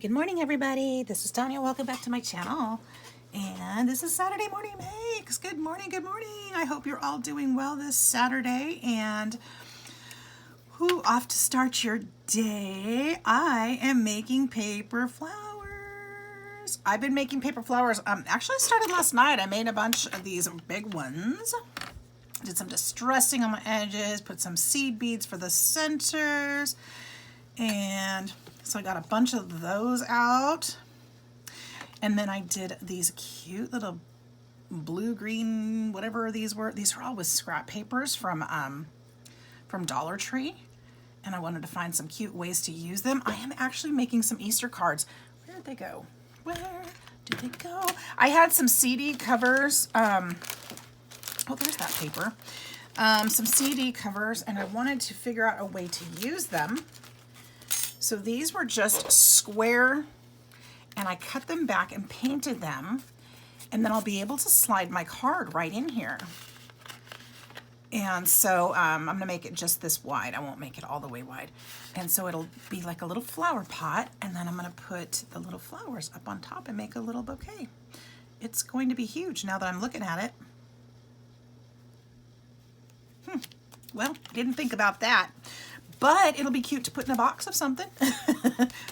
Good morning, everybody. This is Tanya. Welcome back to my channel. And this is Saturday morning makes. Good morning, good morning. I hope you're all doing well this Saturday and off to start your day. I am making paper flowers. I've been making paper flowers. Actually started last night. I made a bunch of these big ones. Did some distressing on my edges, put some seed beads for the centers, and so I got a bunch of those out. And then I did these cute little blue-green, whatever these were. These are all with scrap papers from Dollar Tree. And I wanted to find some cute ways to use them. I am actually making some Easter cards. Where did they go? Where did they go? I had some CD covers. Oh, there's that paper. Some CD covers, and I wanted to figure out a way to use them. So these were just square, and I cut them back and painted them, and then I'll be able to slide my card right in here. And so I'm going to make it just this wide. I won't make it all the way wide. And so it'll be like a little flower pot, and then I'm going to put the little flowers up on top and make a little bouquet. It's going to be huge now that I'm looking at it. Well, didn't think about that. But it'll be cute to put in a box of something.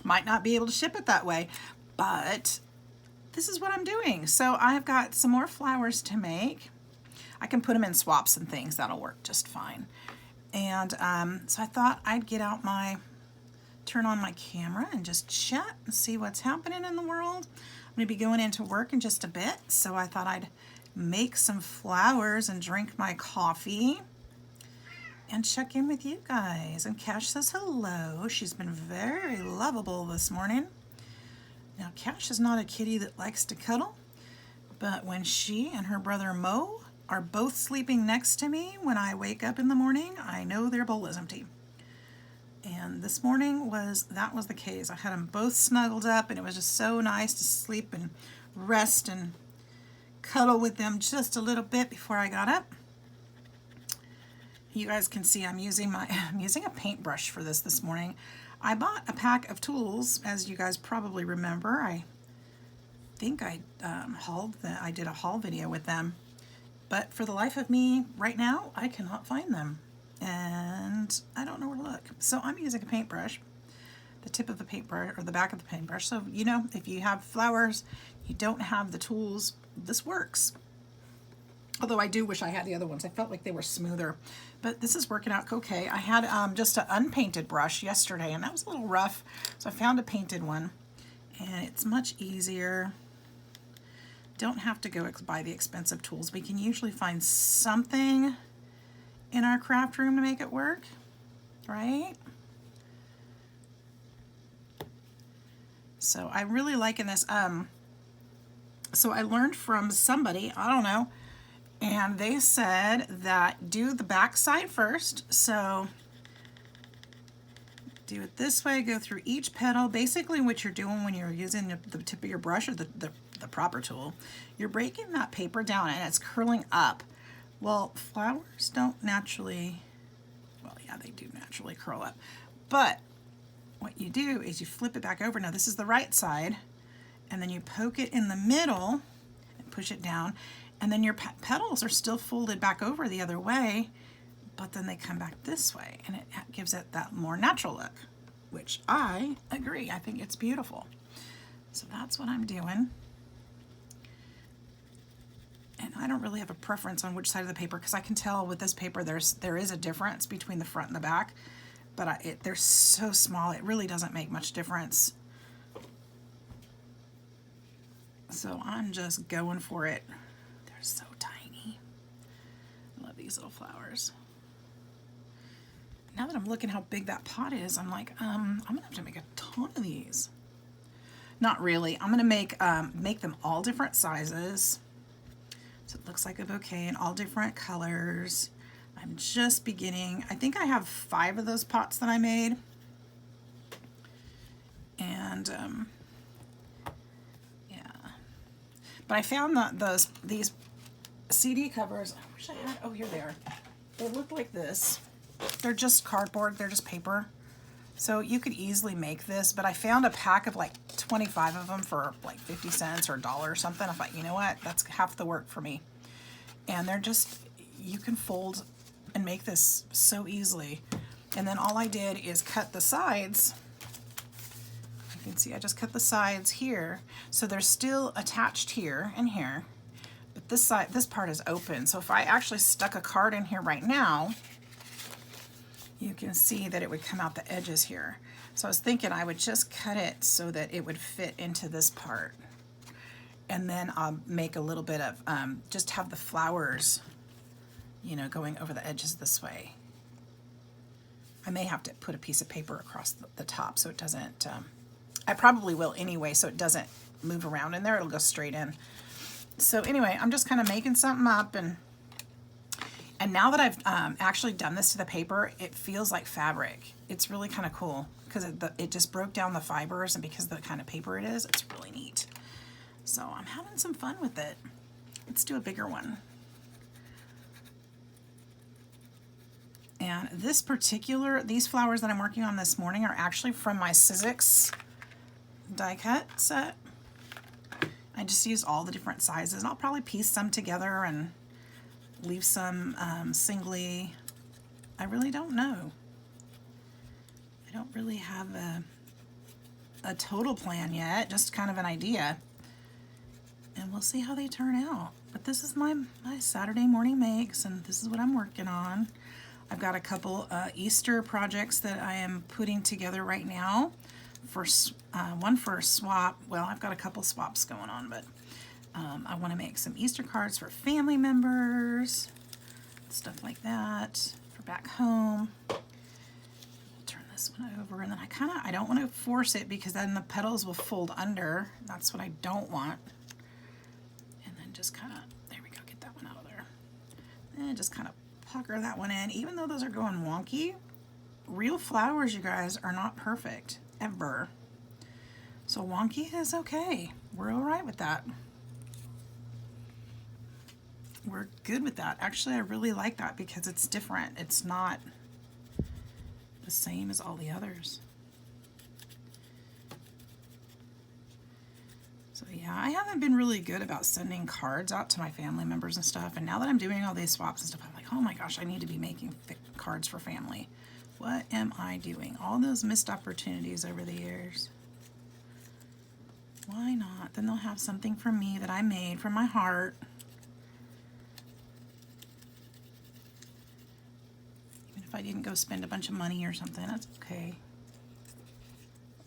Might not be able to ship it that way, but this is what I'm doing. So I've got some more flowers to make. I can put them in swaps and things. That'll work just fine. And so I thought I'd turn on my camera and just chat and see what's happening in the world. I'm going to be going into work in just a bit, so I thought I'd make some flowers and drink my coffee and check in with you guys. And Cash says hello. She's been very lovable this morning. Now, Cash is not a kitty that likes to cuddle, but when she and her brother Mo are both sleeping next to me when I wake up in the morning, I know their bowl is empty. And this morning that was the case. I had them both snuggled up, and it was just so nice to sleep and rest and cuddle with them just a little bit before I got up. You guys can see I'm using a paintbrush for this morning. I bought a pack of tools, as you guys probably remember. I think I did a haul video with them, but for the life of me right now, I cannot find them, and I don't know where to look. So I'm using a paintbrush, the tip of the paintbrush or the back of the paintbrush. So if you have flowers, you don't have the tools, this works. Although I do wish I had the other ones. I felt like they were smoother. But this is working out okay. I had just an unpainted brush yesterday, and that was a little rough. So I found a painted one, and it's much easier. Don't have to go buy the expensive tools. We can usually find something in our craft room to make it work, right? So I'm really liking this. So I learned from somebody, I don't know, and they said that do the back side first. So do it this way, go through each petal. Basically what you're doing when you're using the tip of your brush or the proper tool, you're breaking that paper down and it's curling up. Well, flowers don't naturally, well, yeah, they do naturally curl up. But what you do is you flip it back over. Now this is the right side, and then you poke it in the middle and push it down. And then your petals are still folded back over the other way, but then they come back this way, and it gives it that more natural look, which I agree. I think it's beautiful. So that's what I'm doing. And I don't really have a preference on which side of the paper, because I can tell with this paper there is a difference between the front and the back, but they're so small it really doesn't make much difference. So I'm just going for it. They're so tiny. I love these little flowers. Now that I'm looking how big that pot is, I'm like, I'm gonna have to make a ton of these. Not really. I'm gonna make them all different sizes, so it looks like a bouquet in all different colors. I'm just beginning. I think I have 5 of those pots that I made, and yeah. But I found that these CD covers, I wish I had, oh, here they are. They look like this. They're just cardboard, they're just paper. So you could easily make this, but I found a pack of like 25 of them for like 50 cents or $1 or something. I thought, you know what, that's half the work for me. And they're just, you can fold and make this so easily. And then all I did is cut the sides. You can see I just cut the sides here. So they're still attached here and here. But this side, this part is open. So if I actually stuck a card in here right now, you can see that it would come out the edges here. So I was thinking I would just cut it so that it would fit into this part. And then I'll make a little bit of, just have the flowers, you know, going over the edges this way. I may have to put a piece of paper across the top so it doesn't, I probably will anyway, so it doesn't move around in there, it'll go straight in. So anyway, I'm just kind of making something up, and now that I've actually done this to the paper, it feels like fabric. It's really kind of cool because it just broke down the fibers, and because of the kind of paper it is, it's really neat. So I'm having some fun with it. Let's do a bigger one. And these flowers that I'm working on this morning are actually from my Sidegigcrafts die cut set. I just use all the different sizes, and I'll probably piece some together and leave some singly. I really don't know. I don't really have a total plan yet, just kind of an idea. And we'll see how they turn out. But this is my Saturday morning makes, and this is what I'm working on. I've got a couple Easter projects that I am putting together right now. One for a swap. Well, I've got a couple swaps going on, but I want to make some Easter cards for family members, stuff like that, for back home. We'll turn this one over, and then I don't want to force it because then the petals will fold under. That's what I don't want. And then just kind of, there we go, get that one out of there. And just kind of pucker that one in. Even though those are going wonky, real flowers, you guys, are not perfect, ever. So wonky is okay. We're all right with that. We're good with that. Actually, I really like that because it's different. It's not the same as all the others. So yeah, I haven't been really good about sending cards out to my family members and stuff. And now that I'm doing all these swaps and stuff, I'm like, oh my gosh, I need to be making cards for family. What am I doing? All those missed opportunities over the years. Why not? Then they'll have something from me that I made from my heart. Even if I didn't go spend a bunch of money or something, that's okay.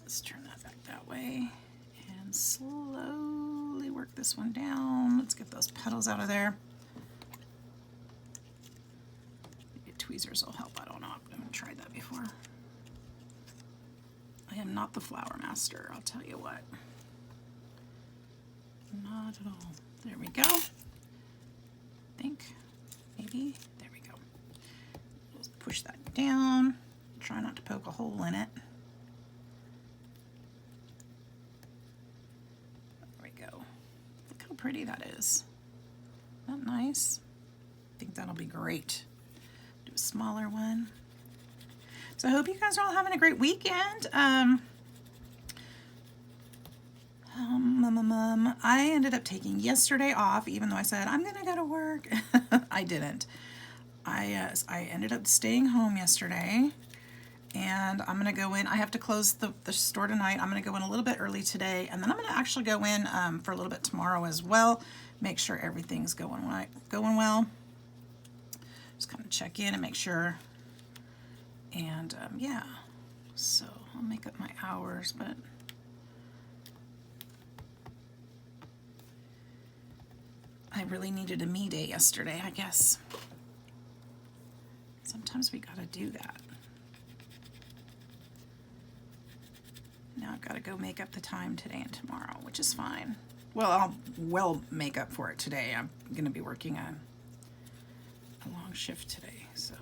Let's turn that back that way and slowly work this one down. Let's get those petals out of there. Maybe tweezers will help. I don't know. I haven't tried that before. I am not the flower master, I'll tell you what. Not at all. There we go. I think, maybe, there we go. Just push that down. Try not to poke a hole in it. There we go. Look how pretty that is. Isn't that nice? I think that'll be great. Do a smaller one. So I hope you guys are all having a great weekend. I ended up taking yesterday off, even though I said I'm gonna go to work. I didn't. I ended up staying home yesterday, and I'm gonna go in. I have to close the store tonight. I'm gonna go in a little bit early today, and then I'm gonna actually go in for a little bit tomorrow as well. Make sure everything's going well. Just kind of check in and make sure. And yeah, so I'll make up my hours, but I really needed a me day yesterday, I guess. Sometimes we gotta do that. Now I've gotta go make up the time today and tomorrow, which is fine. Well, I'll make up for it today. I'm gonna be working a long shift today, so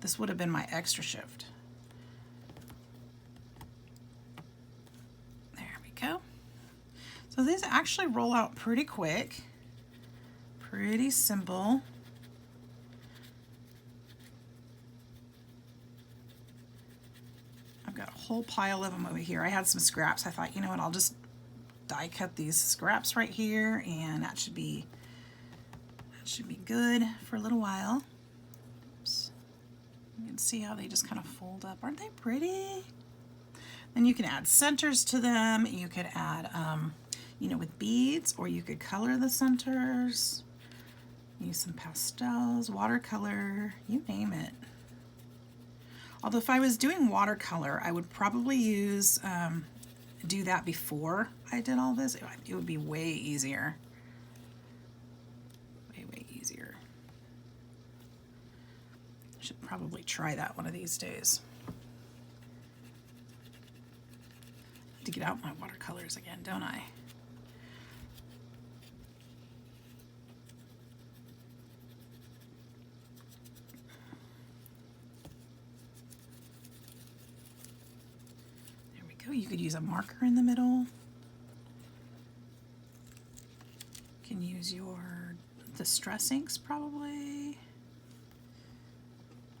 this would have been my extra shift. There we go. So these actually roll out pretty quick. Pretty simple. I've got a whole pile of them over here. I had some scraps. I thought, you know what, I'll just die cut these scraps right here, and that should be good for a little while. Oops. You can see how they just kind of fold up. Aren't they pretty? Then you can add centers to them. You could add, you know, with beads, or you could color the centers. Use some pastels, watercolor, you name it. Although if I was doing watercolor, I would probably do that before I did all this. It would be way easier. Way easier. I should probably try that one of these days. I need to get out my watercolors again, don't I? You could use a marker in the middle. You can use your distress inks probably.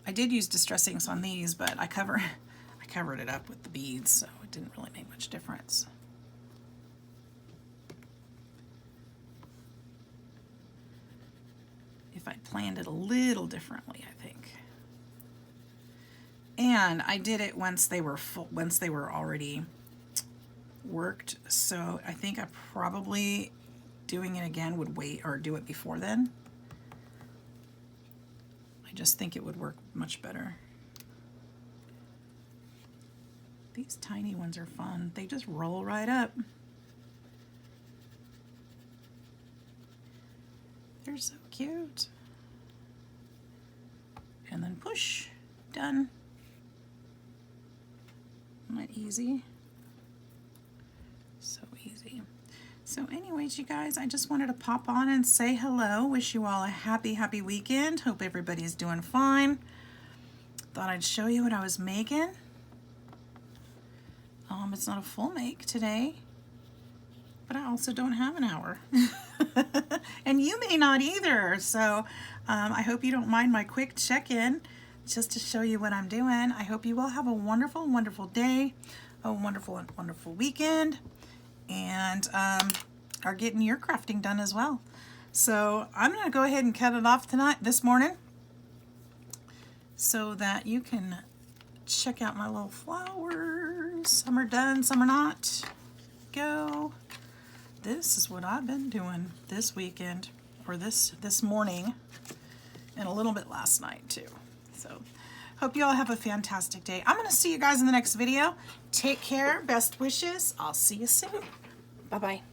I did use distress inks on these, but I covered it up with the beads, so it didn't really make much difference. If I planned it a little differently, I think. And I did it once they were already worked, so I think I probably doing it again would wait or do it before then. I just think it would work much better. These tiny ones are fun. They just roll right up. They're so cute. And then push. Done. Isn't that easy? So easy. So anyways, you guys, I just wanted to pop on and say hello. Wish you all a happy weekend. Hope everybody's doing fine. Thought I'd show you what I was making. It's not a full make today, but I also don't have an hour. And you may not either. So I hope you don't mind my quick check-in, just to show you what I'm doing. I hope you all have a wonderful day, a wonderful weekend, and are getting your crafting done as well. So I'm going to go ahead and cut it off this morning, so that you can check out my little flowers. Some are done, some are not. Go. This is what I've been doing this weekend, or this morning, and a little bit last night too. So, hope you all have a fantastic day. I'm going to see you guys in the next video. Take care. Best wishes. I'll see you soon. Bye-bye.